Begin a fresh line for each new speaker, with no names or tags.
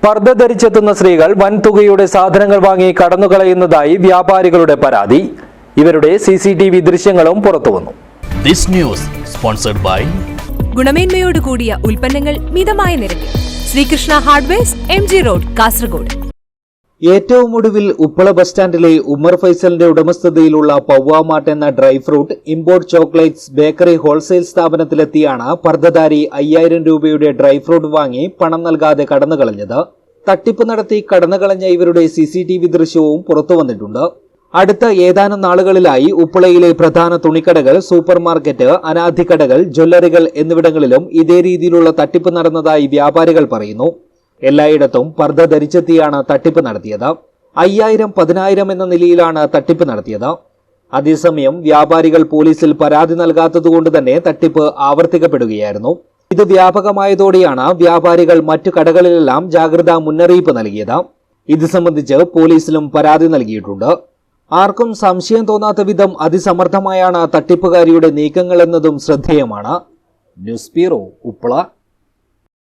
പർദ്ദ ധരിച്ചെത്തുന്ന സ്ത്രീകൾ വൻതുകയുടെ സാധനങ്ങൾ വാങ്ങി കടന്നുകളയുന്നതായി വ്യാപാരികളുടെ പരാതി. ഇവരുടെ CCTV ദൃശ്യങ്ങളും പുറത്തുവന്നു.
ഗുണമേന്മയോട് കൂടിയ ഉൽപ്പന്നങ്ങൾ മിതമായ നിരക്കിൽ. Sreekrishna hardwares, MG road, Kasaragod.
ഏറ്റവും ഒടുവിൽ ഉപ്പള ബസ് സ്റ്റാൻഡിലെ ഉമർ ഫൈസലിന്റെ ഉടമസ്ഥതയിലുള്ള പവ്വാമാർട്ട് എന്ന dry fruit import chocolates bakery wholesale സ്ഥാപനത്തിലെത്തിയാണ് പർദ്ദധാരി 5000 രൂപയുടെ ഡ്രൈ ഫ്രൂട്ട് വാങ്ങി പണം നൽകാതെ കടന്നുകളഞ്ഞത്. തട്ടിപ്പ് നടത്തി കടന്നുകളഞ്ഞ ഇവരുടെ CCTV ദൃശ്യവും പുറത്തുവന്നിട്ടുണ്ട്. അടുത്ത ഏതാനും നാളുകളിലായി ഉപ്പളയിലെ പ്രധാന തുണിക്കടകൾ, സൂപ്പർ മാർക്കറ്റ്, അനാഥിക്കടകൾ, ജ്വല്ലറികൾ എന്നിവിടങ്ങളിലും ഇതേ രീതിയിലുള്ള തട്ടിപ്പ് നടന്നതായി വ്യാപാരികൾ പറയുന്നു. എല്ലായിടത്തും പർദ്ദ ധരിച്ചെത്തിയാണ് തട്ടിപ്പ് നടത്തിയത്. 5000, 10000 എന്ന നിലയിലാണ് തട്ടിപ്പ് നടത്തിയത്. അതേസമയം വ്യാപാരികൾ പോലീസിൽ പരാതി നൽകാത്തതുകൊണ്ട് തന്നെ തട്ടിപ്പ് ആവർത്തിക്കപ്പെടുകയായിരുന്നു. ഇത് വ്യാപകമായതോടെയാണ് വ്യാപാരികൾ മറ്റു കടകളിലെല്ലാം ജാഗ്രതാ മുന്നറിയിപ്പ് നൽകിയത്. ഇത് സംബന്ധിച്ച് പോലീസിലും പരാതി നൽകിയിട്ടുണ്ട്. ആർക്കും സംശയം തോന്നാത്ത വിധം അതിസമർത്ഥമായാണ് തട്ടിപ്പുകാരിയുടെ നീക്കങ്ങളെന്നതും ശ്രദ്ധേയമാണ്. News bureau, Uppala.